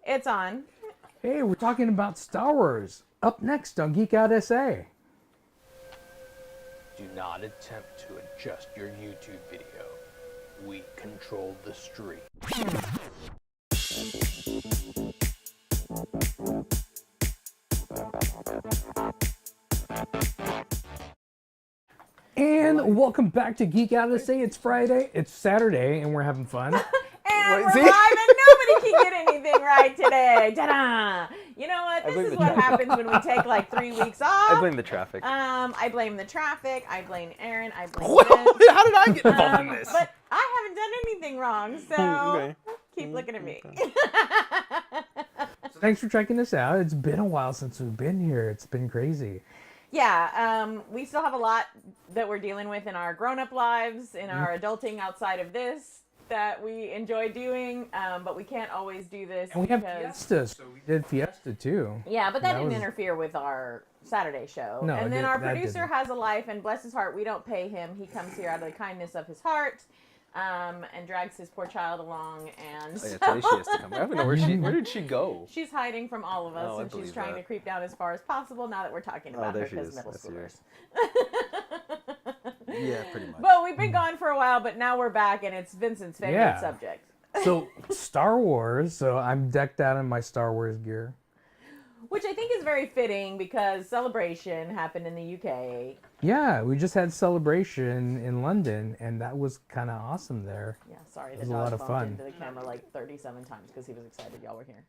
It's on. Hey, we're talking about Star Wars. Up next on Geek Out SA. Do not attempt to adjust your YouTube video. We control the stream. And welcome back to Geek Out SA. It's Friday, it's Saturday, and we're having fun. And we're live and nobody can get anything right today. Ta-da! You know what? This is what happens when we take like 3 weeks off. I blame the traffic. I blame the traffic. I blame Aaron. I blame Whoa, Vince. how did I get involved in this? But I haven't done anything wrong, so keep looking at me. So thanks for checking us out. It's been a while since we've been here. It's been crazy. Yeah, we still have a lot that we're dealing with in our grown-up lives, in our adulting outside of this, that we enjoy doing, but we can't always do this. And we have Fiesta, so we did Fiesta too. Yeah, but that didn't interfere with our Saturday show. No, and then our that producer didn't. has a life, and bless his heart, we don't pay him. He comes here out of the kindness of his heart, and drags his poor child along. And Oh, yeah, today she has to come. I don't know where did she go? she's hiding from all of us, Oh, I and she's believe trying that. to creep down as far as possible now that we're talking about her there she because is. middle I see her. schoolers. Yeah, pretty much. But we've been gone for a while, but now we're back, and it's Vincent's favorite Yeah. subject. So Star Wars, so I'm decked out in my Star Wars gear. Which I think is very fitting because Celebration happened in the UK. Yeah, we just had Celebration in London, and that was kind of awesome there. Yeah, sorry, the was a dog lot of bumped fun. into the camera like 37 times because he was excited y'all were here.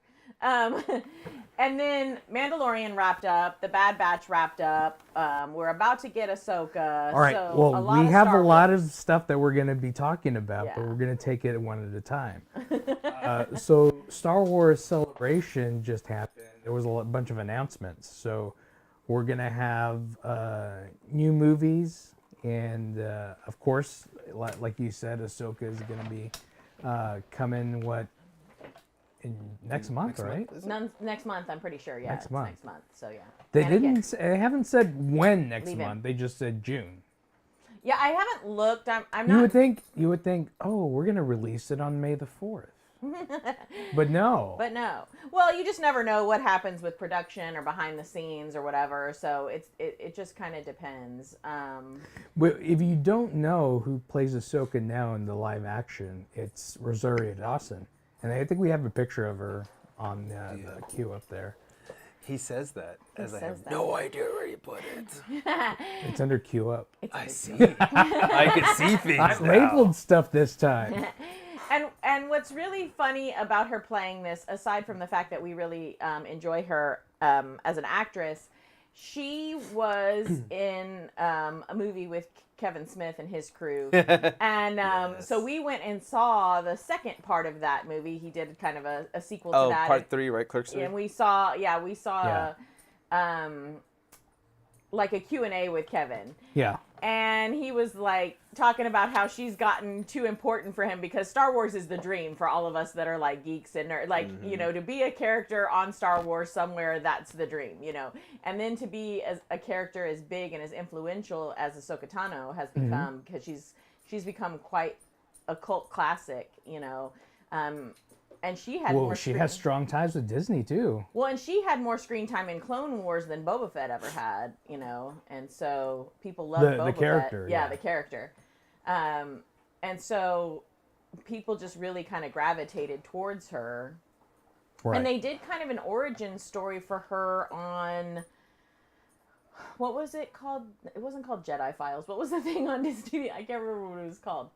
And then Mandalorian wrapped up, The Bad Batch wrapped up. We're about to get Ahsoka. All right, so well, a lot we of have a Star lot Wars. of stuff that we're going to be talking about, but Yeah. we're going to take it one at a time. So Star Wars Celebration just happened. There was a bunch of announcements. So we're going to have new movies. And, of course, like you said, Ahsoka is going to be coming, next month, right? Next month, I'm pretty sure. Yeah, Next it's month. next month. So yeah. They And again, they haven't said when next Leave him. month. They just said June. Yeah, I haven't looked. I'm You not. would think, oh, we're going to release it on May the 4th. But no. But no. Well, you just never know what happens with production or behind the scenes or whatever. So it just kind of depends. But if you don't know who plays Ahsoka now in the live action, it's Rosario Dawson. And I think we have a picture of her on the queue up there. He says that as I have says that. no idea where you put it. It's under queue up. I see. I can see things I now. labeled stuff this time. And what's really funny about her playing this, aside from the fact that we really enjoy her as an actress, she was in a movie with Kevin Smith and his crew. And so we went and saw the second part of that movie. He did kind of a sequel to that. Part 3, right? Clerks 3? And we saw like a Q&A with Kevin. Yeah. And he was like talking about how she's gotten too important for him because Star Wars is the dream for all of us that are like geeks and like, you know, to be a character on Star Wars somewhere, that's the dream, you know. And then to be as a character as big and as influential as Ahsoka Tano has become, because she's become quite a cult classic, you know. And she had more she has strong ties with Disney too. Well, and she had more screen time in Clone Wars than Boba Fett ever had, you know, and so people love Boba the character. Fett. Yeah, the character. And so people just really kind of gravitated towards her. Right. And they did kind of an origin story for her on, what was it called? It wasn't called Jedi Files. What was the thing on Disney? I can't remember what it was called.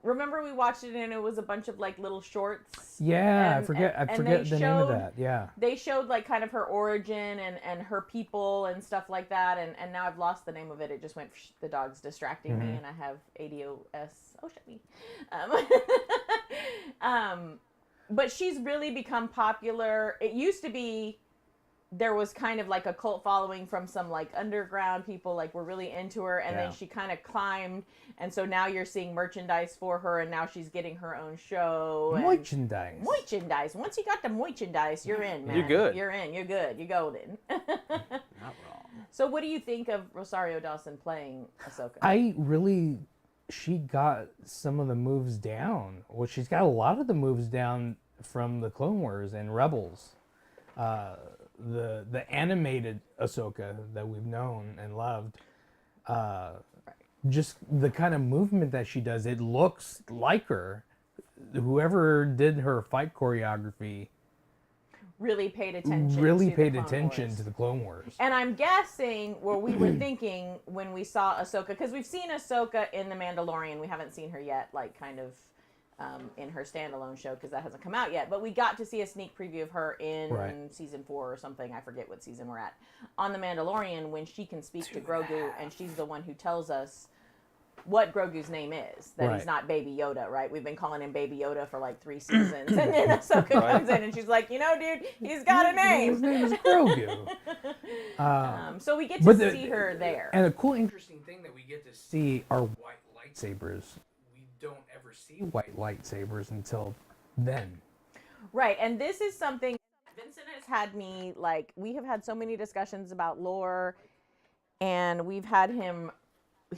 Remember we watched it and it was a bunch of like little shorts. Yeah, and, I forget the name of that. Yeah. They showed like kind of her origin and her people and stuff like that. And now I've lost the name of it. It just went, the dog's distracting me and I have ADOS. Oh, shut me. But she's really become popular. It used to be, there was kind of like a cult following from some like underground people, like were really into her, and then she kind of climbed, and so now you're seeing merchandise for her, and now she's getting her own show. Merchandise. Merchandise. Once you got the merchandise, you're in, man. You're good. You're in. You're good. You're golden. Not wrong. So, what do you think of Rosario Dawson playing Ahsoka? She got some of the moves down. Well, she's got a lot of the moves down from the Clone Wars and Rebels. The animated Ahsoka that we've known and loved. Just the kind of movement that she does, it looks like her. Whoever did her fight choreography really paid attention to the Clone Wars. And I'm guessing, well, we were thinking when we saw Ahsoka, because we've seen Ahsoka in The Mandalorian. We haven't seen her yet, like kind of in her standalone show, because that hasn't come out yet. But we got to see a sneak preview of her in season 4 or something. I forget what season we're at. On The Mandalorian, when she can speak to Grogu, and she's the one who tells us what Grogu's name is, that he's not Baby Yoda, right? We've been calling him Baby Yoda for like 3 seasons. And then Ahsoka comes in and she's like, you know, dude, he's got a name. His name is Grogu. So we get to see her there. And a cool, interesting thing that we get to see are white lightsabers. We don't ever see white lightsabers until then. Right, and this is something Vincent has had me, like, we have had so many discussions about lore, and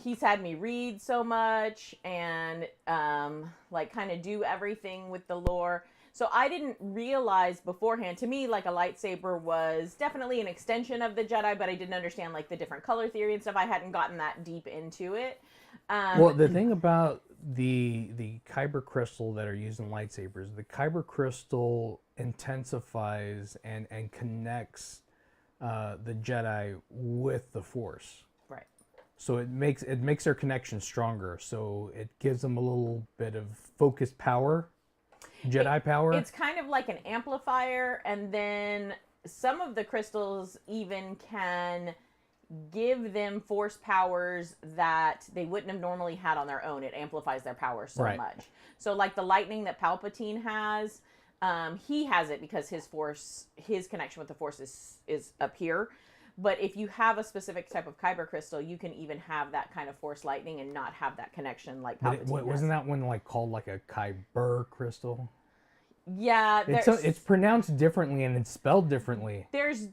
he's had me read so much and like kind of do everything with the lore. So I didn't realize beforehand, to me, like a lightsaber was definitely an extension of the Jedi, but I didn't understand like the different color theory and stuff. I hadn't gotten that deep into it. Well, the thing about the Kyber crystal that are used in lightsabers, the Kyber crystal intensifies and connects the Jedi with the Force. So it makes their connection stronger. So it gives them a little bit of focused power, Jedi power. It's kind of like an amplifier, and then some of the crystals even can give them force powers that they wouldn't have normally had on their own. It amplifies their power so much. So like the lightning that Palpatine has, he has it because his connection with the Force is up here. But if you have a specific type of Kyber crystal, you can even have that kind of force lightning and not have that connection like Palpatine wasn't that one like called like a Kyber crystal? Yeah. It's pronounced differently and it's spelled differently. There's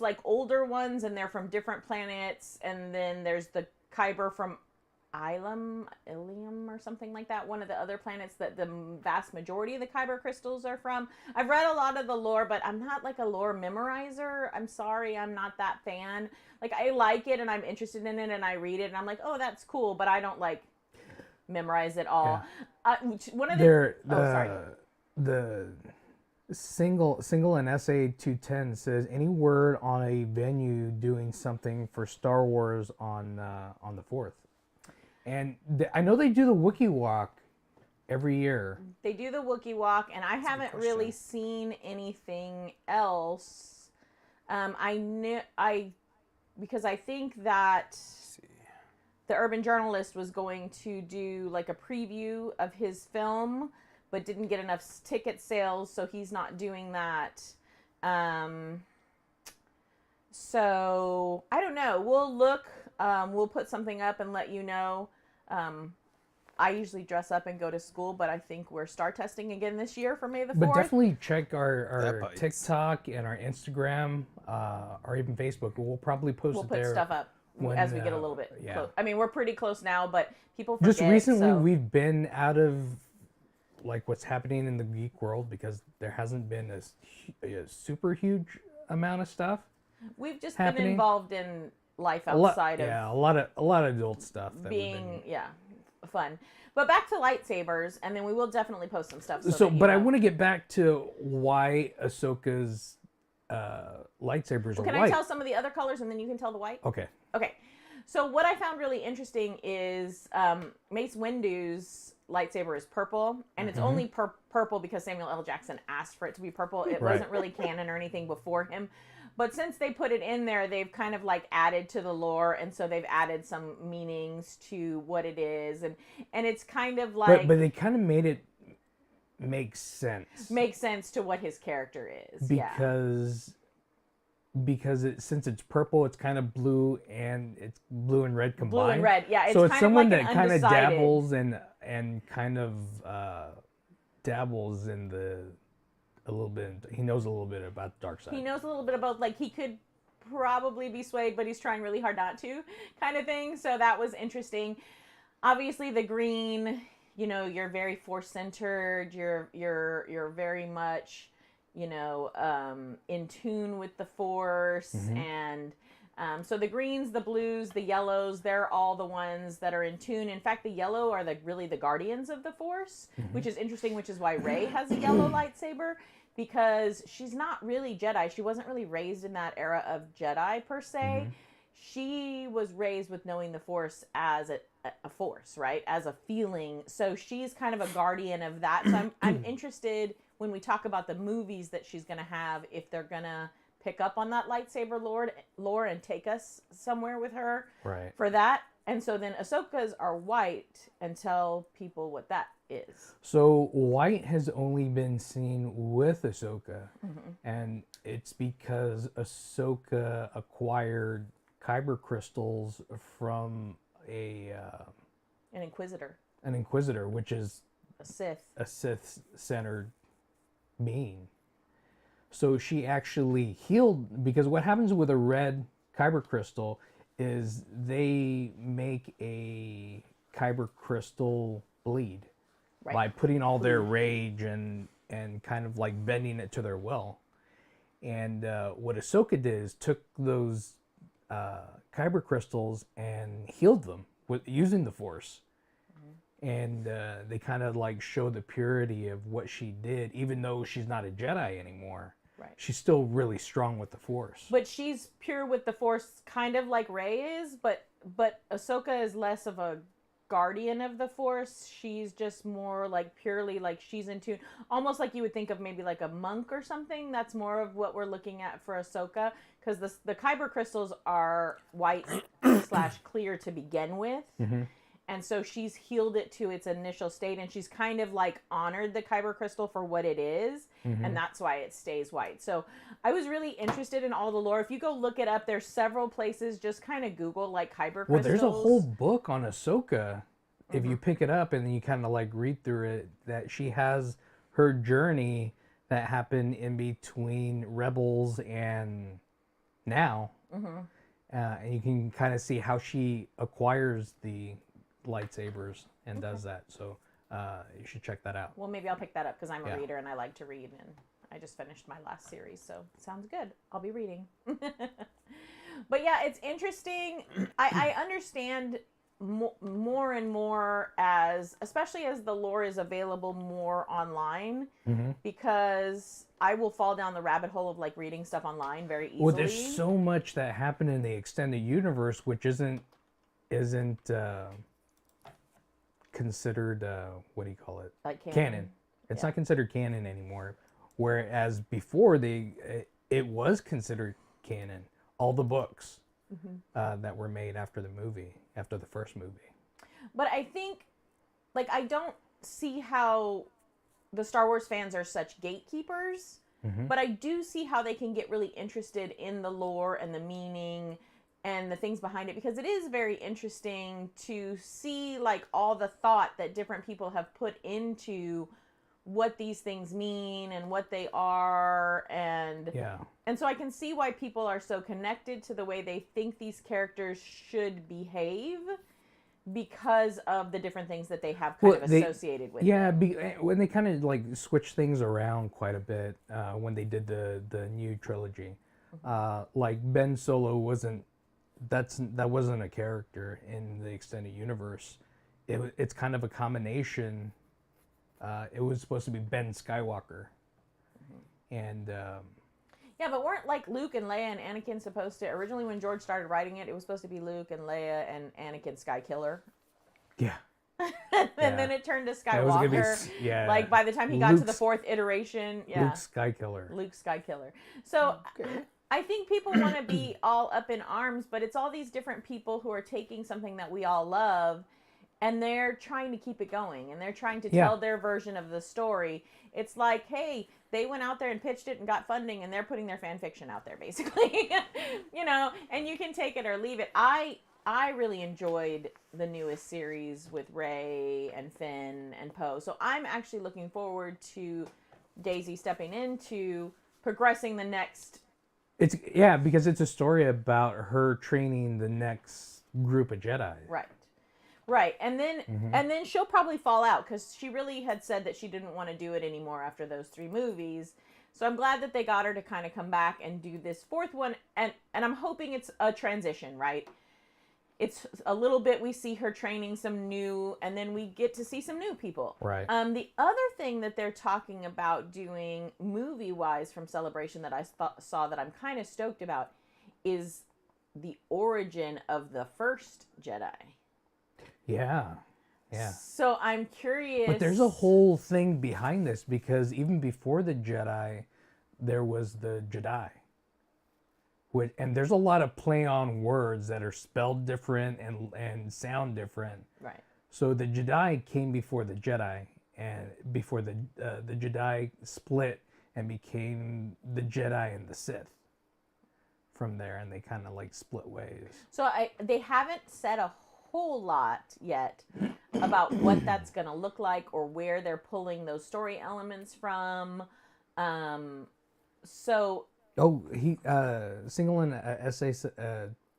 like older ones and they're from different planets. And then there's the Kyber from Ilium or something like that, one of the other planets that the vast majority of the Kyber crystals are from. I've read a lot of the lore, but I'm not like a lore memorizer. I'm sorry, I'm not that fan. Like, I like it and I'm interested in it and I read it and I'm like, oh, that's cool, but I don't like memorize it all. One of the single in SA 210 says any word on a venue doing something for Star Wars on the 4th. And I know they do the Wookiee Walk every year. They do the Wookiee Walk, and I haven't really seen anything else. Because I think that the Urban Journalist was going to do like a preview of his film, but didn't get enough ticket sales, so he's not doing that. So I don't know. We'll look. We'll put something up and let you know. I usually dress up and go to school, but I think we're star testing again this year for May the 4th. But definitely check our TikTok and our Instagram, or even Facebook. We'll probably post it there. We'll put stuff up as we get a little bit close. I mean, we're pretty close now, but people forget. Just recently, we've been out of like what's happening in the geek world because there hasn't been a super huge amount of stuff. We've just happening. Been involved in life outside of a lot of adult stuff that being fun. But back to lightsabers, and then we will definitely post some stuff. But I want to get back to why Ahsoka's lightsabers are white. Can I tell some of the other colors, and then you can tell the white? Okay. So what I found really interesting is Mace Windu's lightsaber is purple, and it's only purple because Samuel L. Jackson asked for it to be purple. It wasn't really canon or anything before him. But since they put it in there, they've kind of like added to the lore, and so they've added some meanings to what it is, and it's kind of like. But they kind of made it make sense. Make sense to what his character is. Because since it's purple, it's kind of blue, and it's blue and red combined. Blue and red, yeah. So it's kind someone of like that kind of dabbles and kind of dabbles in the. A little bit. He knows a little bit about the dark side. He knows a little bit about, like, he could probably be swayed, but he's trying really hard not to, kind of thing. So that was interesting. Obviously, the green you're very force centered. You're very much, in tune with the force. And so the greens, the blues, the yellows, they're all the ones that are in tune. In fact, the yellow are really the guardians of the force, which is interesting, which is why Rey has a yellow lightsaber, because she's not really Jedi. She wasn't really raised in that era of Jedi per se. She was raised with knowing the force as a force, right? As a feeling. So she's kind of a guardian of that. So I'm interested when we talk about the movies that she's going to have, if they're going to pick up on that lightsaber lore and take us somewhere with her for that. And so then Ahsoka's are white, and tell people what that is. So white has only been seen with Ahsoka, and it's because Ahsoka acquired Kyber Crystals from an Inquisitor, which is a Sith-centered being. So she actually healed, because what happens with a red Kyber Crystal is they make a Kyber Crystal bleed by putting all their rage and kind of like bending it to their will. And what Ahsoka did is took those Kyber Crystals and healed them using the Force. And they kind of like show the purity of what she did, even though she's not a Jedi anymore. Right. She's still really strong with the Force. But she's pure with the Force, kind of like Rey is, but Ahsoka is less of a guardian of the Force. She's just more like purely like she's in tune, almost like you would think of maybe like a monk or something. That's more of what we're looking at for Ahsoka, because the Kyber Crystals are white / clear to begin with. And so she's healed it to its initial state, and she's kind of like honored the Kyber Crystal for what it is, and that's why it stays white. So I was really interested in all the lore. If you go look it up, there's several places. Just kind of Google like Kyber Crystals. Well, there's a whole book on Ahsoka. If you pick it up and then you kind of like read through it, that she has her journey that happened in between Rebels and now. And you can kind of see how she acquires the lightsabers and does that. So you should check that out. Well, maybe I'll pick that up because I'm a reader and I like to read, and I just finished my last series, so sounds good. I'll be reading. But yeah, it's interesting. I understand more and more, especially as the lore is available more online, because I will fall down the rabbit hole of like reading stuff online very easily. Well, there's so much that happened in the extended universe which isn't considered what do you call it? Like canon. It's not considered canon anymore. Whereas before it was considered canon. All the books that were made after the first movie. But I think, like, I don't see how the Star Wars fans are such gatekeepers, but I do see how they can get really interested in the lore and the meaning and the things behind it, because it is very interesting to see like all the thought that different people have put into what these things mean and what they are, and so I can see why people are so connected to the way they think these characters should behave, because of the different things that they have kind of associated with them. When they kind of like switch things around quite a bit when they did the new trilogy, like Ben Solo wasn't a character in the extended universe. It's kind of a combination. It was supposed to be Ben Skywalker, and but weren't like Luke and Leia and Anakin supposed to originally, when George started writing it, it was supposed to be Luke and Leia and Anakin Skykiller. Yeah. And then it turned to Skywalker. Like by the time he got to the fourth iteration, Luke Skykiller. So I think people want to be all up in arms, but it's all these different people who are taking something that we all love, and they're trying to keep it going, and they're trying to tell their version of the story. It's like, hey, they went out there and pitched it and got funding, and they're putting their fan fiction out there, basically. And you can take it or leave it. I really enjoyed the newest series with Rey and Finn and Poe. So I'm actually looking forward to Daisy stepping into progressing the next. Because it's a story about her training the next group of Jedi. Right. Right, and then she'll probably fall out because she really had said that she didn't want to do it anymore after those 3 movies. So I'm glad that they got her to kind of come back and do this 4th one, and I'm hoping it's a transition, right? It's a little bit we see her training some new, and then we get to see some new people. Right. The other thing that they're talking about doing movie-wise from Celebration that I saw that I'm kind of stoked about is the origin of the first Jedi. Yeah. Yeah. So I'm curious. But there's a whole thing behind this because even before the Jedi, there was the Jedi. And there's a lot of play on words that are spelled different and sound different. Right. So the Jedi came before the Jedi, and before the Jedi split and became the Jedi and the Sith. From there, and they kind of like split ways. So they haven't said a whole lot yet about what that's going to look like or where they're pulling those story elements from. So. Oh, Single in SA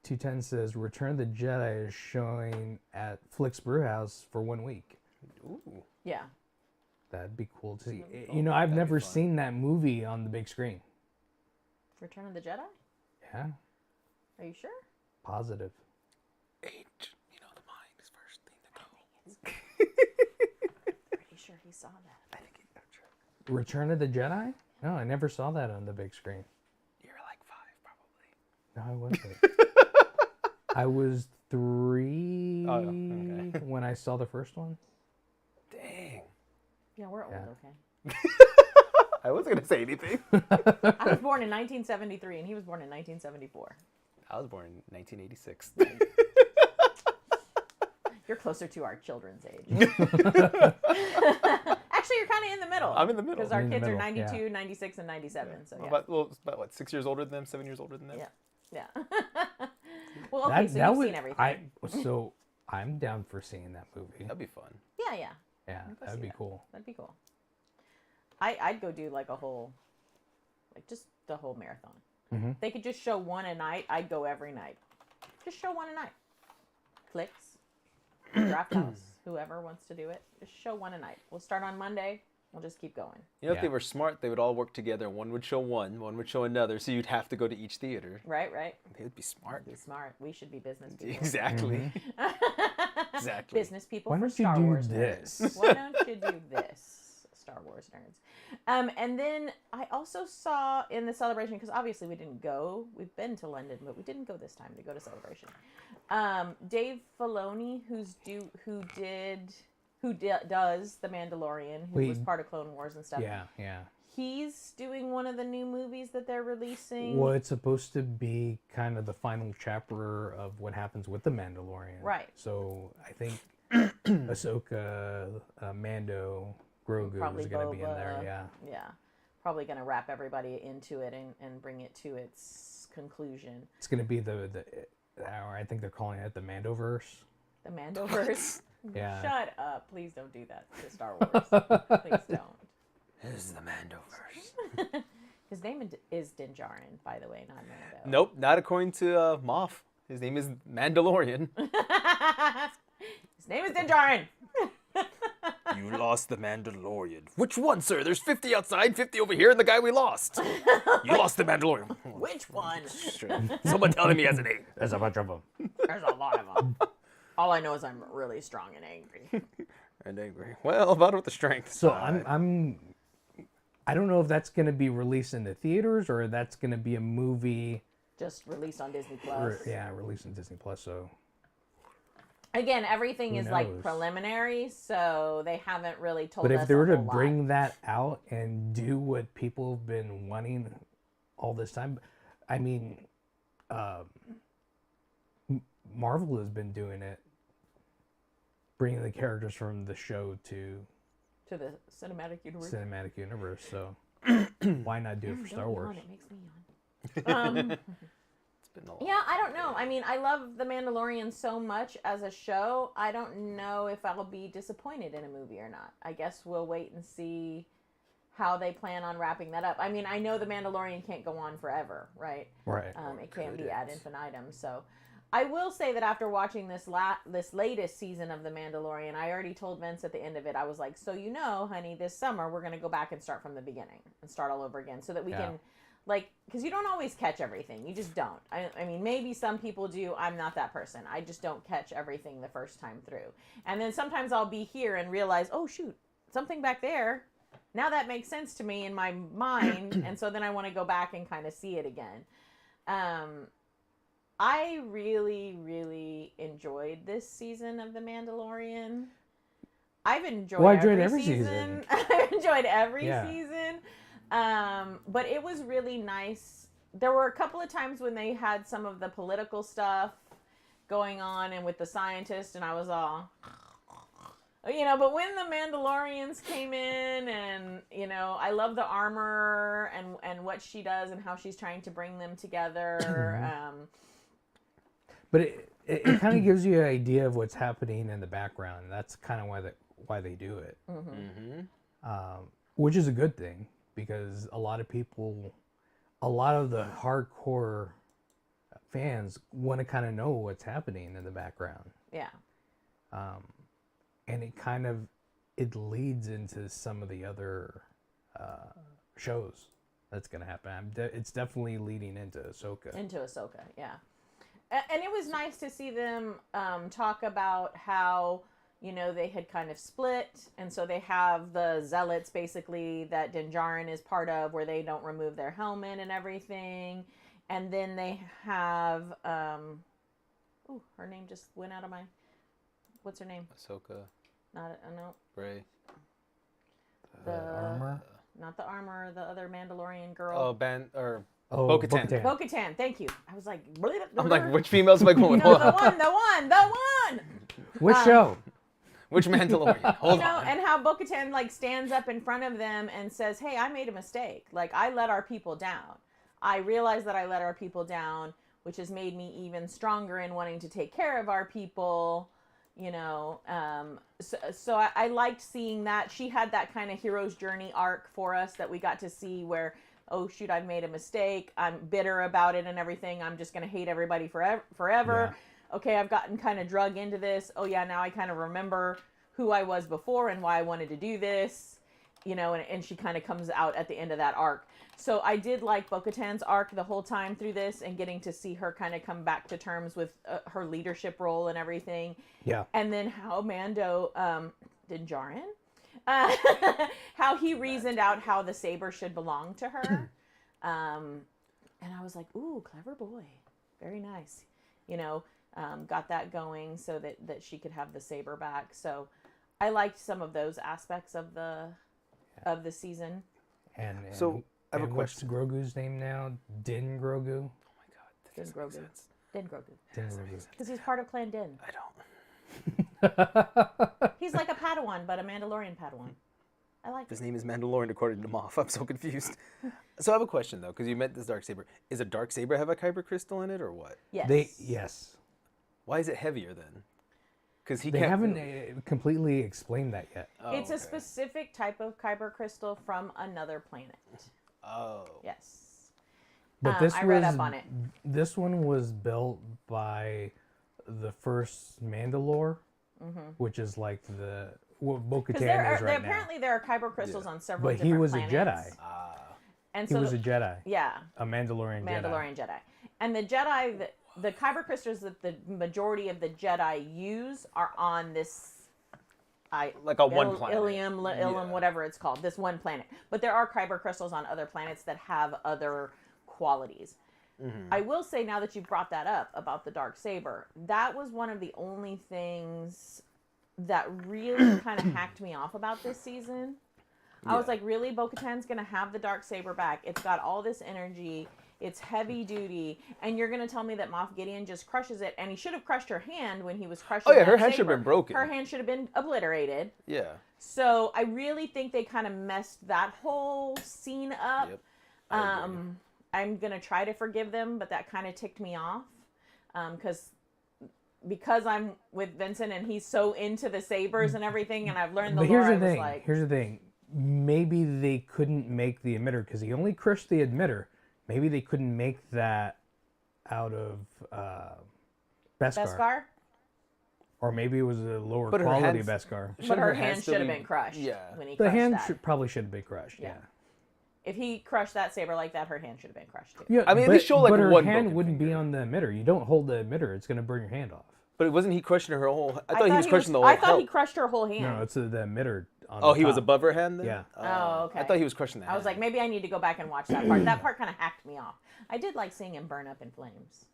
210 says Return of the Jedi is showing at Flick's Brewhouse for 1 week. Ooh. Yeah. That'd be cool to see. I've never seen that movie on the big screen. Return of the Jedi? Yeah. Are you sure? Positive. The mind is first thing to go. Pretty sure he saw that. I think that's right. Return of the Jedi? No, I never saw that on the big screen. You're like 5, probably. No, I wasn't. I was 3 okay. when I saw the first one. Dang. Yeah, we're old, Yeah. okay? I wasn't going to say anything. I was born in 1973, and he was born in 1974. I was born in 1986. You're closer to our children's age. Actually, you're kind of in the middle. I'm in the middle. Because our In the kids are middle, 92, yeah. 96, and 97. So, yeah. About what, 6 years older than them, 7 years older than them? Yeah. Well, okay, so you've seen everything. So I'm down for seeing that movie. That'd be fun. Yeah. Yeah, Go that'd see be that. cool. That'd be cool. I'd go do like a whole, like just the whole marathon. Mm-hmm. They could just show one a night. I'd go every night. Just show one a night. Flicks, Draft House, whoever wants to do it. Just show one a night. We'll start on Monday. We'll just keep going. If Yeah. they were smart, they would all work together. One would show one would show another, so you'd have to go to each theater. Right. They would be smart. Be smart. We should be business people. Exactly. Exactly. Business people Why for don't you Star do Wars this? nerds. Why don't you do this, Star Wars nerds? And then I also saw in the Celebration, because obviously we didn't go. We've been to London, but we didn't go this time to go to Celebration. Dave Filoni, who does The Mandalorian, who was part of Clone Wars and stuff. Yeah. He's doing one of the new movies that they're releasing. Well, it's supposed to be kind of the final chapter of what happens with the Mandalorian. Right. So I think Ahsoka, Mando, Grogu Probably is going to be in Boba. there. Yeah. Yeah. Probably going to wrap everybody into it and bring it to its conclusion. It's going to be or I think they're calling it the Mandoverse. The Mandoverse. Yeah. Shut up. Please don't do that to Star Wars. Please don't. This is the Mandoverse. His name is Din Djarin, by the way, not Mando. Nope, not according to Moff. His name is Mandalorian. His name is Din Djarin. You lost the Mandalorian. Which one, sir? There's 50 outside, 50 over here, and the guy we lost. You lost the Mandalorian. Which one? Someone telling me he has an 8. There's a bunch of them. There's a lot of them. All I know is I'm really strong and angry. And angry. Well, about with the strength. So I don't know if that's going to be released in the theaters or that's going to be a movie. Just released on Disney Plus. Released on Disney Plus. So again, everything Who is like knows? preliminary, so they haven't really told But us. if they were to a whole lot. bring that out and do what people have been wanting all this time, I mean, Marvel has been doing it, bringing the characters from the show to the cinematic universe. cinematic universe. So why not do it for Star Don't Wars? yawn, it makes me yawn. It's been a lot. Yeah, I don't know. I mean, I love The Mandalorian so much as a show. I don't know if I'll be disappointed in a movie or not. I guess we'll wait and see how they plan on wrapping that up. I mean, I know The Mandalorian can't go on forever, right? Right. It can't be ad infinitum. So I will say that after watching this latest season of The Mandalorian, I already told Vince at the end of it, I was like, so honey, this summer we're going to go back and start from the beginning and start all over again so that we can, like, because you don't always catch everything. You just don't. I mean, maybe some people do. I'm not that person. I just don't catch everything the first time through. And then sometimes I'll be here and realize, oh, shoot, something back there. Now that makes sense to me in my mind. And so then I want to go back and kind of see it again. I really, really enjoyed this season of The Mandalorian. I've enjoyed, every season. I've enjoyed every season. But it was really nice. There were a couple of times when they had some of the political stuff going on and with the scientists, and I was all, but when the Mandalorians came in and, I love the armor and what she does and how she's trying to bring them together. But it kind of gives you an idea of what's happening in the background. That's kind of why they do it, which is a good thing because a lot of the hardcore fans want to kind of know what's happening in the background. Yeah. And it leads into some of the other shows that's going to happen. It's definitely leading into Ahsoka. Yeah. And it was nice to see them talk about how, they had kind of split. And so they have the zealots, basically, that Din Djarin is part of, where they don't remove their helmet and everything. And then they have, her name just went out of my, what's her name? Ahsoka. No. Bray. The armor? Not the armor, the other Mandalorian girl. Bo-Katan. Bo-Katan, thank you. I was like, I'm like, which females am I going? No, the one. Which show? Which Mandalorian? Hold on. And how Bo-Katan stands up in front of them and says, "Hey, I made a mistake. I let our people down. I realized that I let our people down, which has made me even stronger in wanting to take care of our people." So I liked seeing that. She had that kind of hero's journey arc for us that we got to see where, oh shoot, I've made a mistake. I'm bitter about it and everything. I'm just going to hate everybody forever. Yeah. Okay, I've gotten kind of drug into this. Oh yeah, now I kind of remember who I was before and why I wanted to do this. And she kind of comes out at the end of that arc. So I did like Bo-Katan's arc the whole time through this and getting to see her kind of come back to terms with her leadership role and everything. Yeah. And then how Mando, Din Djarin, how he reasoned out how the saber should belong to her. And I was like, ooh, clever boy. Very nice. Got that going so that she could have the saber back. So I liked some of those aspects of the season. And so I have a question. What's Grogu's name now? Din Grogu? Oh my god. Din Grogu. Din Grogu. Because he's part of Clan Din. I don't. He's like a Padawan, but a Mandalorian Padawan. I like His name is Mandalorian according to Moff. I'm so confused. So I have a question though, because you met this Darksaber. Is a Darksaber have a Kyber crystal in it or what? Yes. Yes. Why is it heavier then? Because they haven't completely explained that yet. Oh, it's a specific type of Kyber crystal from another planet. Oh. Yes. But I read up on it. This one was built by the first Mandalore, which is like Bo-Katan is right now. Apparently there are Kyber crystals on several different planets. But he was a Jedi. And he was a Jedi. Yeah. A Mandalorian Jedi. And the Jedi, the Kyber crystals that the majority of the Jedi use are on this... one planet. Ilium, whatever it's called. This one planet. But there are Kyber crystals on other planets that have other qualities. I will say, now that you brought that up about the Darksaber, that was one of the only things that really kind of hacked me off about this season. I was like, really? Bo-Katan's going to have the Darksaber back. It's got all this energy. It's heavy duty. And you're going to tell me that Moff Gideon just crushes it. And he should have crushed her hand when he was crushing her hand should have been broken. Her hand should have been obliterated. Yeah. So I really think they kind of messed that whole scene up. Yep. I'm going to try to forgive them, but that kind of ticked me off. Because I'm with Vincent and he's so into the sabers and everything, and I've learned the lore, Here's the thing. Maybe they couldn't make the emitter because he only crushed the emitter. Maybe they couldn't make that out of Beskar? Or maybe it was a lower But her quality hands- Beskar. But Shouldn't her hand hand still should have be- been crushed Yeah. when he The crushed hand that. probably should have been crushed. Yeah. If he crushed that saber like that, her hand should have been crushed too. Yeah, I mean, at least show, like, but her one hand broken wouldn't be finger. on the emitter. You don't hold the emitter; it's gonna burn your hand off. But wasn't he crushing her whole? I thought he was crushing the whole. I thought he hilt. crushed her whole hand. No, it's the emitter. On Oh, the he was top. above her hand then. Yeah. Oh, okay. I thought he was crushing the hand. I was like, maybe I need to go back and watch that part. That part kind of hacked me off. I did like seeing him burn up in flames.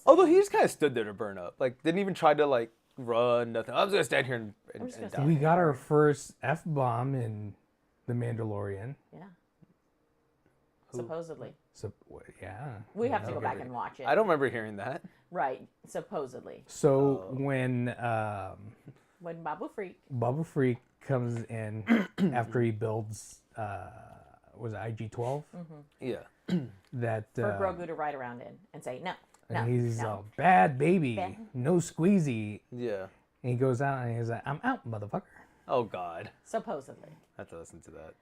Although he just kind of stood there to burn up, like didn't even try to like run, nothing. I was gonna stand here and just gonna die. We got our first F-bomb in The Mandalorian. Yeah. Supposedly. So yeah. We have to go back and watch it. I don't remember hearing that. Right. Supposedly. So when When Babu Freak. Bubba Freak comes in after he builds, was it IG-12? Yeah. That For Grogu to ride around in and say, no, no, and he's no. a bad baby, Bad. no squeezy. Yeah. And he goes out and he's like, "I'm out, motherfucker." Oh God. Supposedly. I have to listen to that.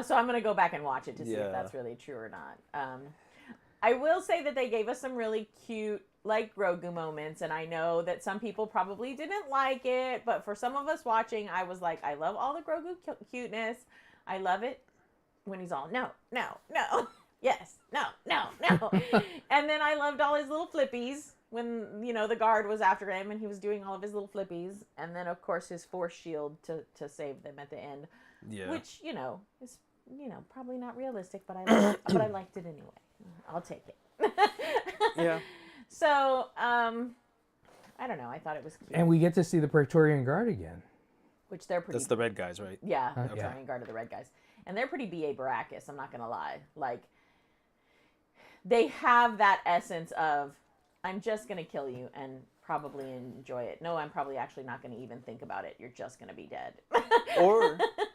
So I'm going to go back and watch it to see Yeah. if that's really true or not. I will say that they gave us some really cute, like, Grogu moments, and I know that some people probably didn't like it, but for some of us watching, I was like, I love all the Grogu cuteness. I love it when he's all, no, no, no, yes, no, no, no. And then I loved all his little flippies when, you know, the guard was after him and he was doing all of his little flippies. And then, of course, his force shield to save them at the end. Yeah. Which, you know, is, you know, probably not realistic, but I liked it anyway. I'll take it. Yeah. So, I don't know. I thought it was cute. And we get to see the Praetorian Guard again. Which they're pretty... That's the red guys, right? Yeah, the yeah. Praetorian Guard of the Red Guys. And they're pretty B.A. Baracus, I'm not going to lie. Like, they have that essence of, I'm just going to kill you and probably enjoy it. No, I'm probably actually not going to even think about it. You're just going to be dead.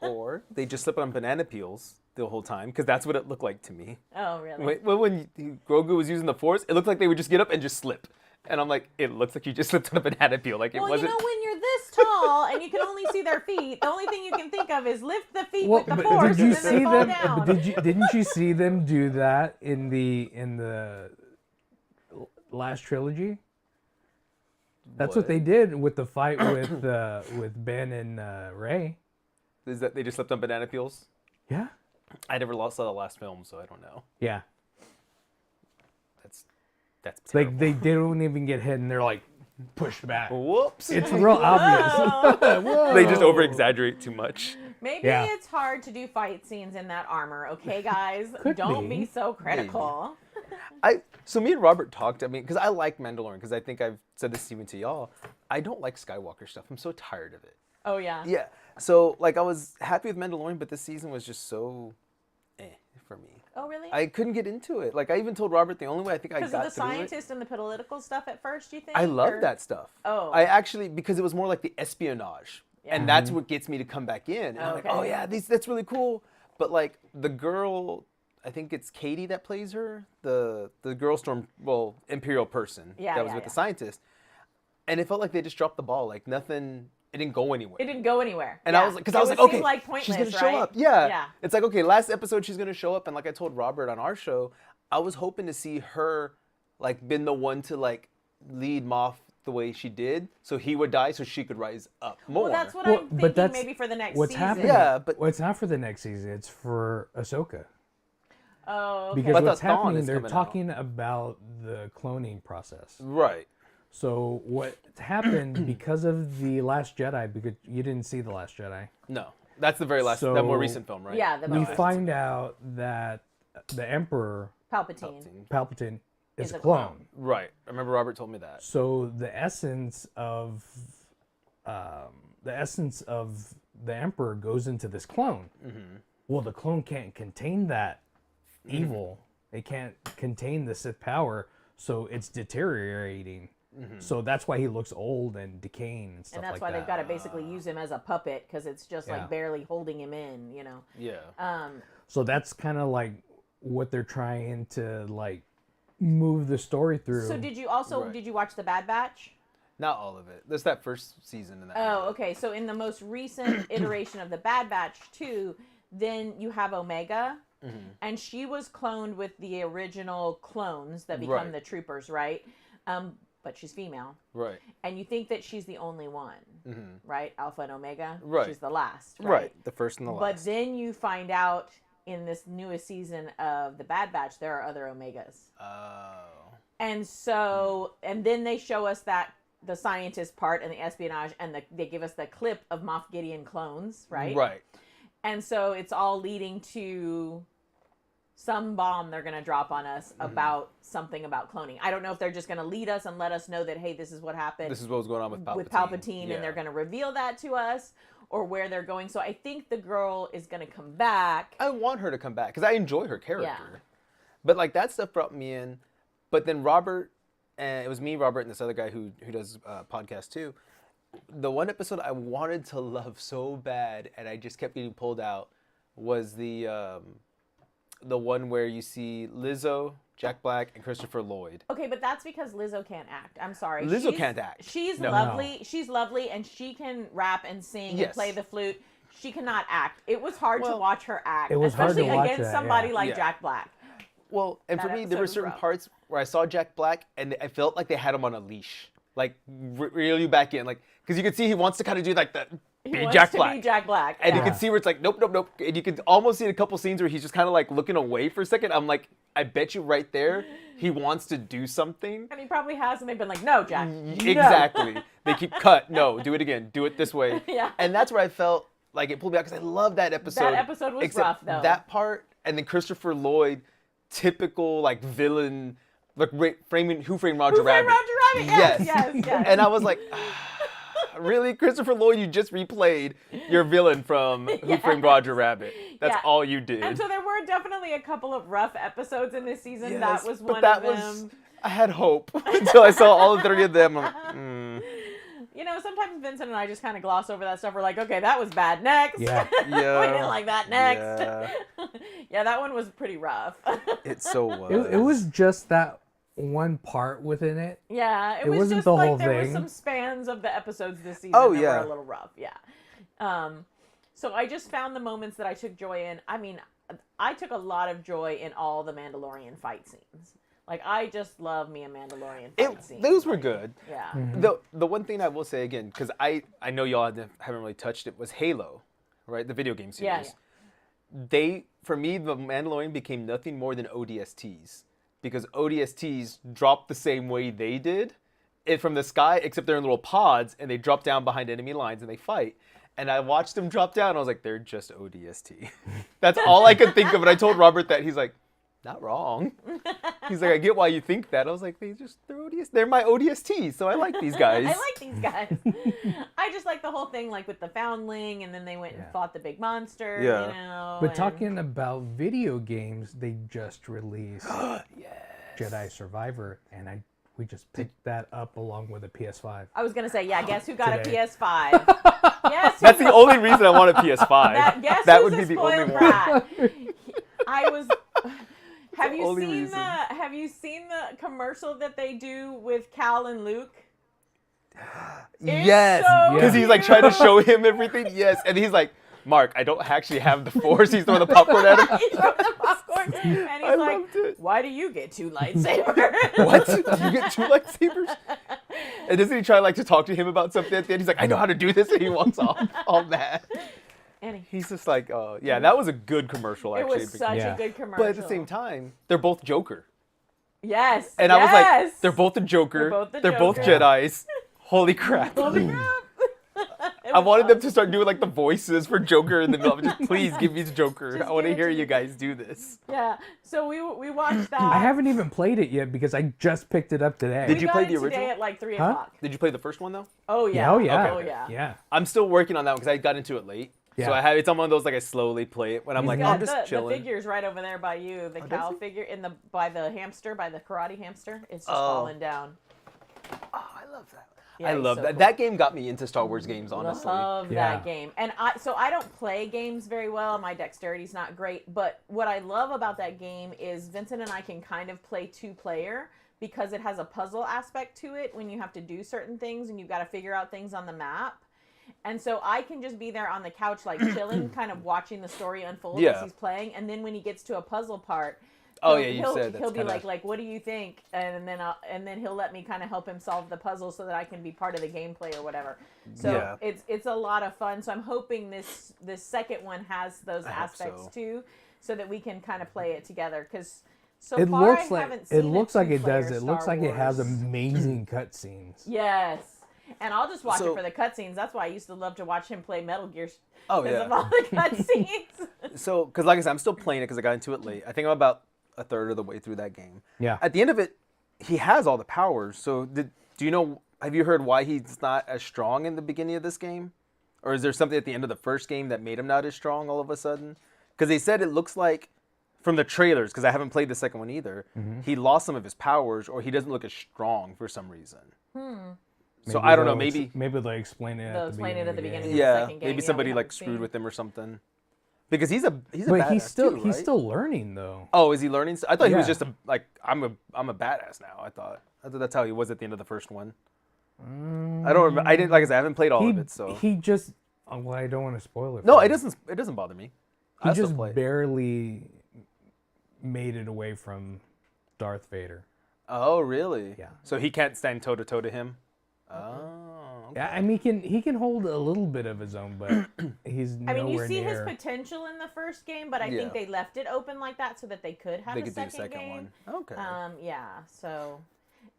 Or they just slip on banana peels the whole time, because that's what it looked like to me. Oh, really? When Grogu was using the Force, it looked like they would just get up and just slip. And I'm like, it looks like you just slipped on a banana peel. Like, it Well, wasn't... you know, when you're this tall and you can only see their feet, the only thing you can think of is lift the feet with the but force did you and then they see fall them? down. Didn't you see them do that in the last trilogy? That's what they did with the fight with Ben and Rey. Is that they just slipped on banana peels? Yeah. I never saw the last film, so I don't know. Yeah. That's Like terrible. they don't even get hit, and they're like pushed back. Whoops. It's real obvious. Whoa. They just over-exaggerate too much. Maybe Yeah. it's hard to do fight scenes in that armor, okay, guys? Could Don't be. be so critical. So me and Robert talked, I mean, because I like Mandalorian, because I think I've said this even to y'all. I don't like Skywalker stuff. I'm so tired of it. Oh, yeah. Yeah. So, like, I was happy with Mandalorian, but this season was just so for me. Oh, really? I couldn't get into it. Like, I even told Robert the only way I think I Because got of the through it. scientist and the political stuff at first, you think? I love or- that stuff. Oh. I actually, because it was more like the espionage. Yeah. And that's what gets me to come back in. And I'm like, Okay. oh yeah, that's really cool. But like the girl, I think it's Katie that plays her, the girl Imperial person Yeah, that was yeah, with yeah. the scientist. And it felt like they just dropped the ball. Like nothing, it didn't go anywhere. It didn't go anywhere. And Yeah. I was like, because It I was like, seemed okay, like pointless, she's gonna right? show up. Yeah. Yeah. It's like, okay, last episode she's gonna show up, and like I told Robert on our show, I was hoping to see her like been the one to like lead Moff the way she did, so he would die, so she could rise up more. Well, that's what Well, I'm but thinking that's maybe for the next What's season. happening? Yeah, but- well, it's not for the next season. It's for Ahsoka. Oh, okay. Because But what's the Thawne happening? is They're coming out. talking about the cloning process. Right. So what happened because of the Last Jedi? Because you didn't see the Last Jedi. No, that's the very last, that more So- recent film, right? Yeah, the We most find out that the Emperor Palpatine. Palpatine is Is a a clone. clone. Right. I remember Robert told me that. So the essence of the Emperor goes into this clone. Mm-hmm. Well, the clone can't contain that evil. It can't contain the Sith power, so it's deteriorating. So that's why he looks old and decaying and stuff And that's like why that. they've got to basically use him as a puppet because it's just Yeah. like barely holding him in, you know. Yeah. So that's kind of like what they're trying to like move the story through. So did you Right. watch The Bad Batch? Not all of it. There's that first season and that. Oh, okay. So in the most recent iteration of The Bad Batch 2, then you have Omega, and she was cloned with the original clones that become Right. the troopers, right? but she's female. Right. And you think that she's the only one, right? Alpha and Omega. Right. She's the last, right? Right. The first and the But last. then you find out in this newest season of The Bad Batch, there are other Omegas. Oh. And so, and then they show us that the scientist part and the espionage, and they give us the clip of Moff Gideon clones, right? Right. And so it's all leading to some bomb they're going to drop on us about something about cloning. I don't know if they're just going to lead us and let us know that, hey, this is what happened. This is what was going on with Palpatine. And they're going to reveal that to us, or where they're going. So I think the girl is going to come back. I want her to come back because I enjoy her character. Yeah. But like that stuff brought me in. But then Robert, and it was me, Robert, and this other guy who does podcasts too. The one episode I wanted to love so bad, and I just kept getting pulled out, was the one where you see Lizzo, Jack Black, and Christopher Lloyd. Okay, but that's because Lizzo can't act. I'm sorry. Lizzo can't act. She's No. lovely. No. She's lovely, and she can rap and sing Yes. and play the flute. She cannot act. It was hard to Well, watch her act, it was hard to especially watch against that, somebody yeah. like Yeah. Jack Black. Well, and That for me, episode there were was certain rough. parts where I saw Jack Black, and I felt like they had him on a leash, like reel you back in, like because you could see he wants to kind of do like the He be wants Jack to Black, be Jack Black. and you yeah. can see where it's like nope, nope, nope, and you can almost see a couple scenes where he's just kind of like looking away for a second. I'm like, I bet you right there he wants to do something. And he probably has, and they've been like, no, Jack. No. Exactly. They keep cut. No, do it again. Do it this way. Yeah. And that's where I felt like it pulled me out because I love that episode. That episode was except rough, though. That part, and then Christopher Lloyd, typical like villain, like Who Framed Roger Who Framed Rabbit. Roger Rabbit? Yes. And I was like, really, Christopher Lloyd? You just replayed your villain from Who Framed Roger Rabbit. That's Yeah. all you did. And so there were definitely a couple of rough episodes in this season. Yes, that was but one that of was, them. I had hope until I saw all 30 of them. I'm like, You know, sometimes Vincent and I just kind of gloss over that stuff. We're like, okay, that was bad. Next. Yeah. Yeah. We didn't like that. Next. Yeah. Yeah, that one was pretty rough. It so was. It was just that one part within it. Yeah, it It was wasn't just the like whole there were thing. some spans of the episodes this season Oh, that yeah. were a little rough. Yeah. So I just found the moments that I took joy in. I mean, I took a lot of joy in all the Mandalorian fight scenes. Like, I just love me a Mandalorian fight scene. Those were good. Yeah. The one thing I will say again, because I know y'all haven't really touched it, was Halo, right? The video game series. Yeah. For me, the Mandalorian became nothing more than ODSTs, because ODSTs dropped the same way they did, from the sky, except they're in little pods and they drop down behind enemy lines and they fight. And I watched them drop down. And I was like, they're just ODST. That's all I could think of. And I told Robert that. He's like, not wrong. He's like, I get why you think that. I was like, they're ODST. They're my ODSTs, so I like these guys. I like these guys. I just like the whole thing, like with the foundling, and then they went and fought the big monster. Yeah. You know. But and- talking about video games, they just released Jedi Survivor, and we just picked that up along with a PS5. I was gonna say, yeah. Guess who got Today. a PS5? Yes. That's the only reason I want a PS5. Guess That who's would be a the only spoiled one. brat? I was. Have you only seen reason. Have you seen the commercial that they do with Cal and Luke? Yes, so because he's like trying to show him everything. Yes, and he's like, Mark, I don't actually have the Force. He's throwing the popcorn at him. He's throwing the popcorn, and he's I like, loved it. "Why do you get 2 lightsabers?" What? You get 2 lightsabers? And doesn't he try like to talk to him about something at the end? He's like, I know how to do this, and he walks off all mad. And He's just like, yeah, that was a good commercial it actually. was such Yeah. a good commercial. But at the same time, they're both Joker. yes, And I was like, they're both the Joker. They're both the Joker. Jedis. Holy crap. Holy crap. It I was wanted fun. them to start doing like the voices for Joker in the middle. Just please give me the Joker. Just I want to give it hear to you me. guys do this. Yeah, so we watched that. I haven't even played it yet because I just picked it up today. Did We you got play it the today original? at like 3 Huh? o'clock. Did you play the first one though? Oh yeah. Oh yeah. Oh yeah. Yeah. I'm still working on that one because I got into it late. So Yeah. it's on one of those like I slowly play it when I'm like, Yeah, I'm just the chilling. figure's right over there by you. The does cow it? figure by the hamster, by the karate hamster. It's just Oh. falling down. Oh, I love that. Yeah, I he's love so that. cool. That game got me into Star Wars games, honestly. Love Yeah. that game. And so I don't play games very well. My dexterity's not great. But what I love about that game is Vincent and I can kind of play 2-player because it has a puzzle aspect to it when you have to do certain things and you've got to figure out things on the map. And so I can just be there on the couch, like chilling, kind of watching the story unfold as Yeah. he's playing. And then when he gets to a puzzle part, Oh yeah, you said that's he'll be kinda... like, what do you think? And then he'll let me kind of help him solve the puzzle so that I can be part of the gameplay or whatever. So it's a lot of fun. So I'm hoping this second one has those aspects too, so that we can kind of play it together. Because so far I haven't seen it looks like it does. It Star looks like it has Wars. amazing cutscenes. Yes. And I'll just watch it for the cutscenes. That's why I used to love to watch him play Metal Gear. Oh, because of all the cutscenes. So, because like I said, I'm still playing it because I got into it late. I think I'm about a third of the way through that game. Yeah. At the end of it, he has all the powers. So, do you know? Have you heard why he's not as strong in the beginning of this game, or is there something at the end of the first game that made him not as strong all of a sudden? Because they said it looks like from the trailers, because I haven't played the second one either, he lost some of his powers, or he doesn't look as strong for some reason. So I don't know. Maybe they'll explain it. They'll explain it at the beginning. Yeah, of the second game. maybe somebody like screwed with him or something. Because he's a But badass he's still too, right? he's still learning though. Oh, is he learning? I thought he was Yeah. just I'm a badass now. I thought that's how he was at the end of the first one. I don't remember. I didn't, like I said, I haven't played all of it. So he just. Well, I don't want to spoil it. no, for it you. doesn't. It doesn't bother me. He I still just play. barely made it away from Darth Vader. Oh, really? Yeah. So he can't stand toe to toe to him. Oh. Okay. Yeah, I mean, he can hold a little bit of his own, but he's I mean, you nowhere see near. his potential in the first game, but I think they left it open like that so that they could have They a could do a second second game. one. Okay. Yeah. So,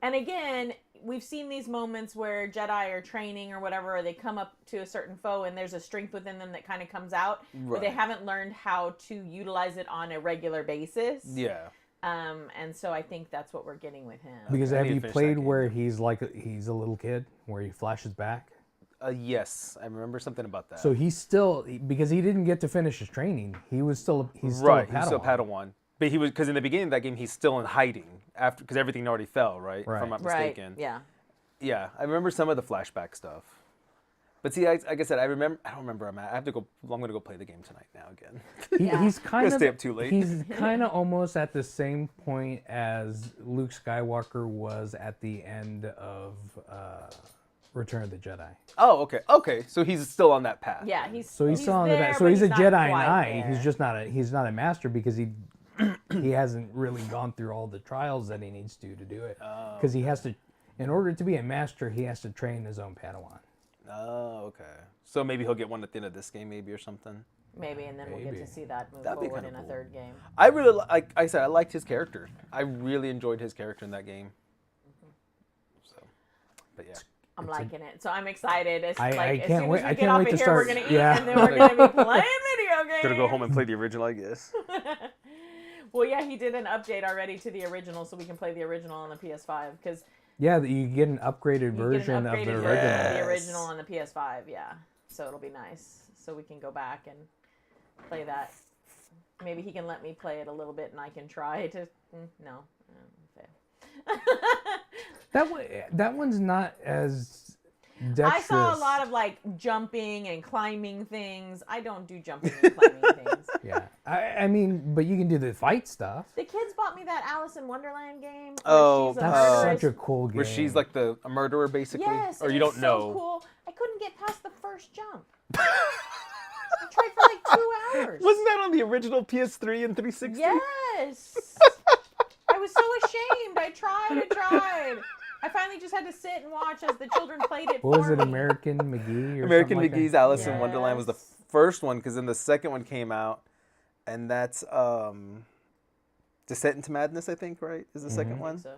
and again, we've seen these moments where Jedi are training or whatever, or they come up to a certain foe and there's a strength within them that kind of comes out, but they Right. haven't learned how to utilize it on a regular basis. Yeah. And so I think that's what we're getting with him. Because I have need to you finish played that game. where he's a little kid, where he flashes back? Yes, I remember something about that. So he's still, because he didn't get to finish his training. He's still a He's Padawan. still Padawan. But he was, because in the beginning of that game, he's still in hiding after, because everything already fell, right? If I'm not mistaken. Yeah. Yeah, I remember some of the flashback stuff. But see, like I said, I don't remember. I'm gonna go play the game tonight now again. He's kind of stay up too late. He's kind of almost at the same point as Luke Skywalker was at the end of Return of the Jedi. Oh, okay. So he's still on that path. Yeah, he's still on the there, back. So but he's a not Jedi quite Knight. there. He's just not a master because he hasn't really gone through all the trials that he needs to do it. Because he has to, in order to be a master, he has to train his own Padawan. Oh, okay. So maybe he'll get one at the end of this game, maybe, or something. Maybe, and then we'll get Maybe. to see that move That'd be forward kinda in a cool. third game. I really, like I said, I liked his character. I really enjoyed his character in that game. So, but yeah. I'm liking it, so I'm excited. It's I like, can't as soon wait- as we I get can't off wait of to here, start- we're gonna eat, yeah. and then we're gonna be playing video games. Gonna go home and play the original, I guess. Well, yeah, he did an update already to the original, so we can play the original on the PS5 because Yeah, you get an upgraded you version get an of the upgraded original. version of the Yes. original on the PS5. Yeah, so it'll be nice. So we can go back and play that. Maybe he can let me play it a little bit, and I can try to. No, fail. That one's not as dexterous. I saw a lot of like jumping and climbing things. I don't do jumping and climbing things. Yeah, I mean, but you can do the fight stuff. The kids bought me that Alice in Wonderland game. Oh, she's a That's murderess. such a cool game. Where she's like a murderer, basically? Yes, Or it you was don't know? So cool. I couldn't get past the first jump. I tried for like 2 hours. Wasn't that on the original PS3 and 360? Yes. I was so ashamed. I tried. I finally just had to sit and watch as the children played it What was for it, me. American McGee? Or American something like McGee's that? Alice in Wonderland was the Yes. first one, because then the second one came out, and that's Descent into Madness, I think, right? Is the second one? So,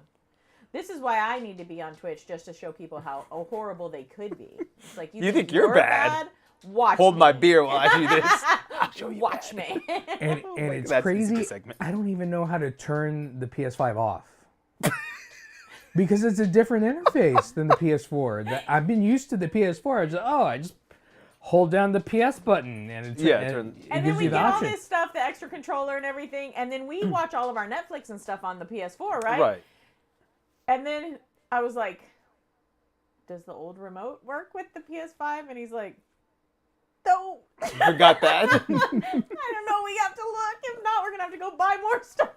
this is why I need to be on Twitch, just to show people how horrible they could be. It's like You think you're bad? Watch Hold me. my beer while I do this. I'll show you Watch bad. me. And my it's God, that's crazy. the segment. I don't even know how to turn the PS5 off. Because it's a different interface than the PS4. I've been used to the PS4. I just hold down the PS button and it Yeah, and turn- it And then gives we you the get all option. this stuff, the extra controller and everything, and then we watch all of our Netflix and stuff on the PS4, right? Right. And then I was like, does the old remote work with the PS5? And he's like, no. Forgot that. I don't know. We have to look. If not, we're going to have to go buy more stuff.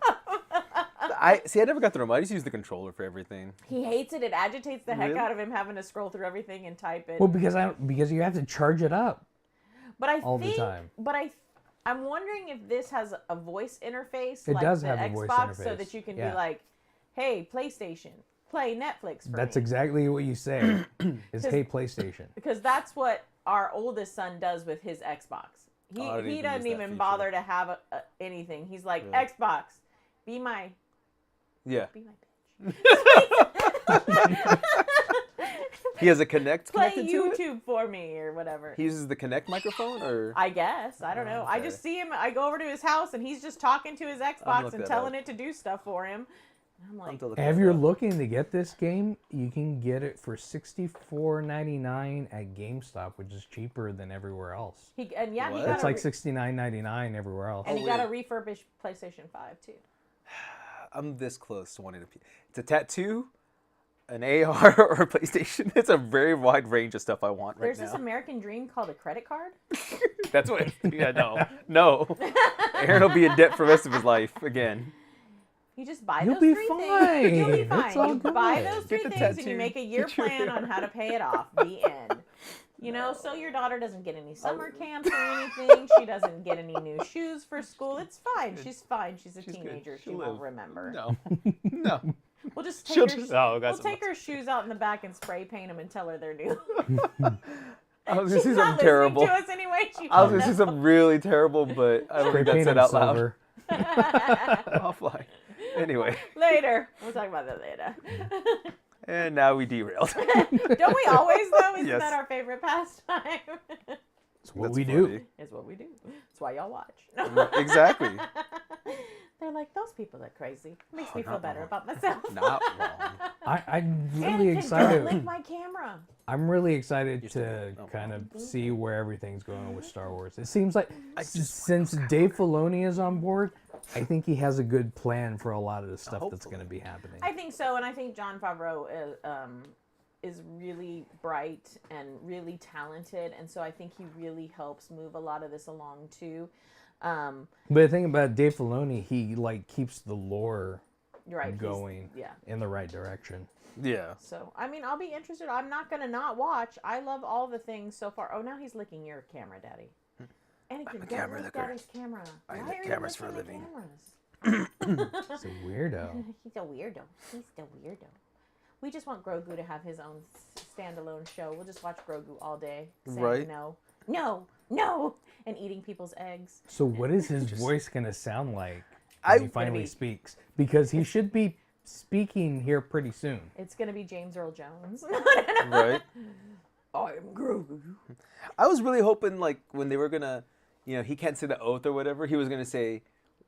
I never got the remote. I just use the controller for everything. He hates it. It agitates the heck Really? out of him having to scroll through everything and type it. Well, because you have to charge it up But I all think, the time. But I I'm wondering if this has a voice interface It like does the have a voice Xbox, so interface. that you can Yeah. be like, "Hey, PlayStation, play Netflix for That's me." exactly what you say. Is hey PlayStation. Because that's what our oldest son does with his Xbox. I didn't He even doesn't use that even feature. bother to have anything. He's like, Yeah. Xbox, be my Yeah. bitch. He has a Kinect Play connected to it? YouTube for me or whatever. He uses the Kinect microphone, or? I guess. I don't know. I Okay. just see him. I go over to his house and he's just talking to his Xbox look and that telling up. it to do stuff for him. And I'm I'll like, have to look And if that you're up. looking to get this game, you can get it for $64.99 at GameStop, which is cheaper than everywhere else. he What? got It's like $69.99 everywhere else. and he got a refurbished PlayStation 5 too. I'm this close to wanting to. It's a tattoo, an AR, or a PlayStation. It's a very wide range of stuff I want right There's now. this American dream called a credit card. That's what. Yeah, no. Aaron will be in debt for the rest of his life again. You just buy You'll those be three fine. things. You'll be It's fine. all You buy good. those three Get the things and you tattoo. make a year Get your plan on AR. how to pay it off. The end. You know, so your daughter doesn't get any summer camps or anything. She doesn't get any new shoes for school. It's fine. She's fine. She's a She's good. teenager. She She'll won't live. remember. No. No. We'll just take She'll her. just- oh, got We'll take her shoes out in the back and spray paint them and tell her they're new. I was gonna She's say not something listening terrible. to us anyway. She I was won't gonna say know. something really terrible, but I don't Spray think paint that's said them out loud. silver. Offline. Anyway, Later. We'll talk about that later. and now we derailed. Don't we always though? Isn't Yes. that our favorite pastime? It's what That's we do. funny. It's what we do. It's why y'all watch. Exactly. They're like, those people are crazy. Makes me feel not better wrong. about myself. Not wrong. I'm really Anakin, don't excited. lick my camera. I'm really excited to Oh. kind of see where everything's going with Star Wars. It seems like since Dave Filoni is on board, I think he has a good plan for a lot of the stuff that's Hopefully. going to be happening. I think so, and I think Jon Favreau is really bright and really talented, and so I think he really helps move a lot of this along too. But the thing about Dave Filoni, he like keeps the lore You're right. he's- going Yeah. in the right direction. Yeah. So, I mean, I'll be interested. I'm not going to not watch. I love all the things so far. Oh, now he's licking your camera, Daddy. Anakin, don't camera lick licker. Daddy's camera. I Why lick are you cameras for a licking the living. cameras? It's a weirdo. He's a weirdo. He's the weirdo. We just want Grogu to have his own standalone show. We'll just watch Grogu all day saying Right. no, and eating people's eggs. So what is his voice going to sound like I- when he finally speaks? Because he should be speaking here pretty soon. It's going to be James Earl Jones. Right. I'm Grogu. I was really hoping, like, when they were gonna, he can't say the oath or whatever. He was gonna say,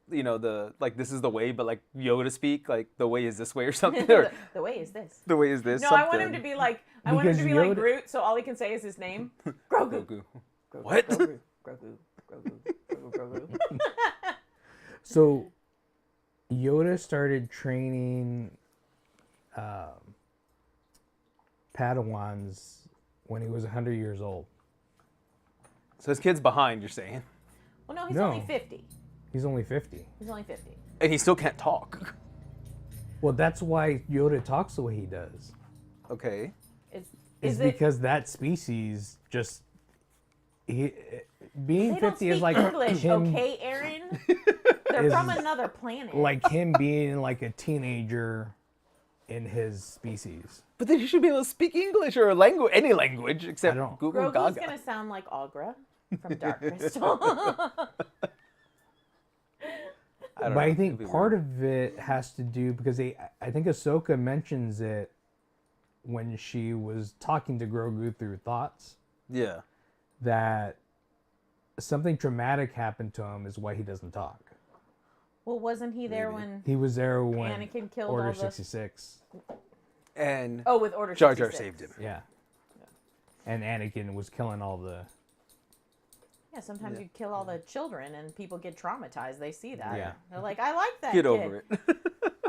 this is the way, but like Yoda speak, like the way is this way or something, or The way is this. the way is this. No, something. I want him to be like like Yoda- Groot, so all he can say is his name. Grogu. Grogu. Grogu, What? Grogu, Grogu, Grogu, Grogu, Grogu. So Yoda started training Padawans when he was 100 years old. So his kid's behind, you're saying, Well, no, he's No. only 50. He's only 50. He's only 50. and he still can't talk. Well, that's why Yoda talks the way he does. Okay. Is because that species just being They don't 50 speak is like English, him, okay, Aaron? They're is from another planet. like him being like a teenager in his species. But then he should be able to speak English or any language except I don't- Google Grogu's Gaga. gonna sound like Agra from Dark Crystal. I don't But know. I think It'd be part weird. of it has to do because I think Ahsoka mentions it when she was talking to Grogu through thoughts Yeah. that something traumatic happened to him is why he doesn't talk. Well, wasn't he there when? He was there when Anakin killed Order all the- 66. And Oh, with Order Jar Jar 66. saved him. Yeah. And Anakin was killing all the. Yeah, sometimes you kill all the children and people get traumatized. They see that. Yeah. They're like, I like that Get kid. over it.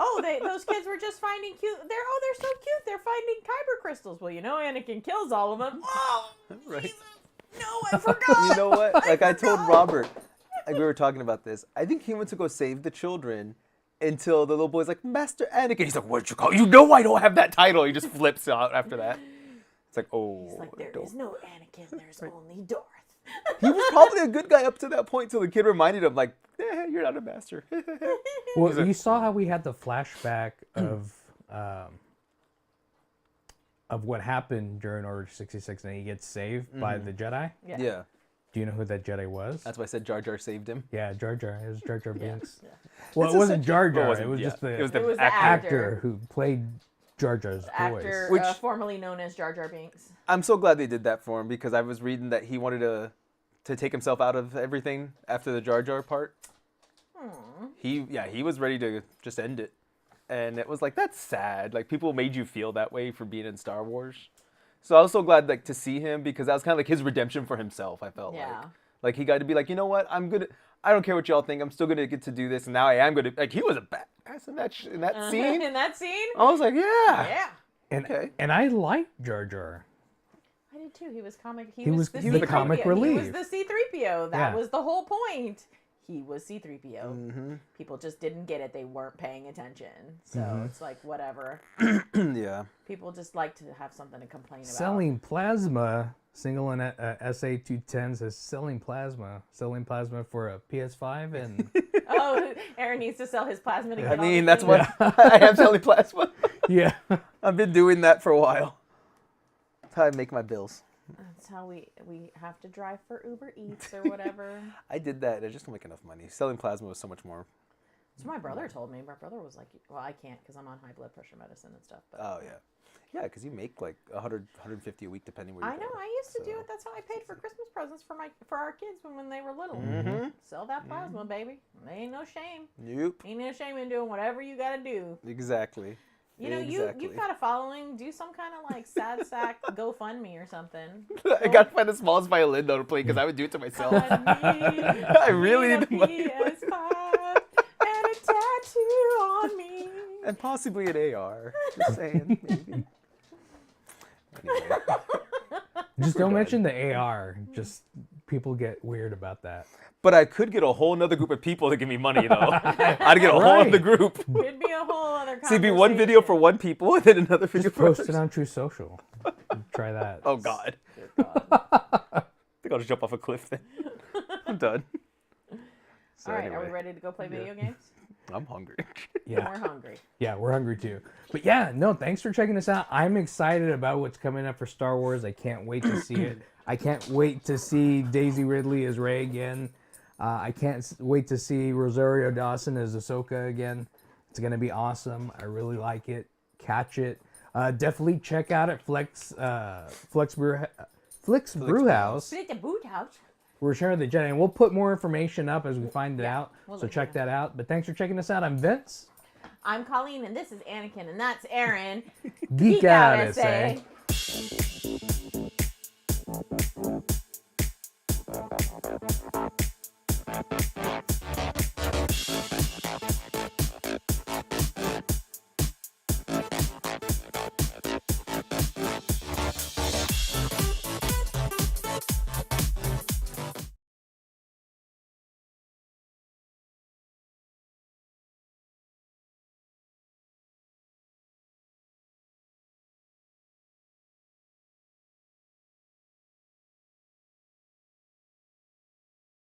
Oh, those kids were just finding cute. They're so cute. They're finding Kyber crystals. Well, Anakin kills all of them. Oh, Right. Jesus. No, I forgot. You know what? Like I told Robert, like we were talking about this. I think he went to go save the children until the little boy's like, Master Anakin. He's like, what'd you call? You know I don't have that title. He just flips out after that. It's like, oh. He's like, there don't. is no Anakin. There's only Darth. He was probably a good guy up to that point till the kid reminded him, like, you're not a master. Well, you saw how we had the flashback of what happened during Order 66, and he gets saved by the Jedi. Yeah. Do you know who that Jedi was? That's why I said Jar Jar saved him. Yeah, Jar Jar. It was Jar Jar Binks. Yeah. Well, It's it wasn't essentially- Jar Jar. Well, it It was wasn't- just the, it was It was the actor who played Jar Jar's Actor, voice. Which- formerly known as Jar Jar Binks. I'm so glad they did that for him because I was reading that he wanted to take himself out of everything after the Jar Jar part. He was ready to just end it. And it was like, that's sad. Like, people made you feel that way for being in Star Wars. So I was so glad, like, to see him because that was kind of like his redemption for himself, I felt Yeah. like he got to be like, you know what, I don't care what y'all think, I'm still gonna get to do this, and now I am gonna, like, he was a badass in that scene. In that scene? I was like, yeah. Yeah. And, Okay. and I liked Jar Jar. I did too. He was comic. He was the the comic C-3PO. relief. He was the C-3PO. That Yeah. was the whole point. He was C-3PO. Mm-hmm. People just didn't get it. They weren't paying attention. So it's like, whatever. Yeah. People just like to have something to complain about. Selling plasma, single and SA210 says selling plasma for a PS5 and Oh, Aaron needs to sell his plasma to get I all mean, the that's things. what I am selling plasma. yeah. I've been doing that for a while. That's how I make my bills. That's how we have to drive for Uber Eats or whatever. I did that. I just don't make enough money. Selling plasma was so much more. That's what my brother told me. My brother was like, well, I can't because I'm on high blood pressure medicine and stuff. But Oh, yeah. Yeah, because you make like 100, 150 a week depending where you I know. I used to do it. That's how I paid for Christmas presents for our kids when they were little. Mm-hmm. Sell that plasma, baby. There ain't no shame. Nope. Ain't no shame in doing whatever you got to do. Exactly. You know, you've got a following. Do some kind of like sad sack GoFundMe or something. I got to find the smallest violin though to play because I would do it to myself. I really need the money. PS5 and a tattoo on me. And possibly an AR. Just saying, maybe. Anyway. Just don't mention the AR. Just people get weird about that. But I could get a whole nother group of people to give me money though. I'd get a whole other group. Could be a whole other See, it'd be one video for one people and then another video Just for post others. it on True Social. Try that. Oh God. Good God. I think I'll just jump off a cliff then. I'm done. So All right, are anyway, we ready to go play video games? I'm hungry. Yeah. We're hungry. Yeah, we're hungry too. But yeah, no, thanks for checking us out. I'm excited about what's coming up for Star Wars. I can't wait to see it. I can't wait to see Daisy Ridley as Rey again. I can't wait to see Rosario Dawson as Ahsoka again. It's going to be awesome. I really like it. Catch it. Definitely check out at Flex Brewhouse. Split the boot house. We're sharing the Jedi, and we'll put more information up as we find it out. we'll So let you check know. that out. But thanks for checking us out. I'm Vince. I'm Colleen, and this is Anakin, and that's Aaron. Geek out, SA. SA.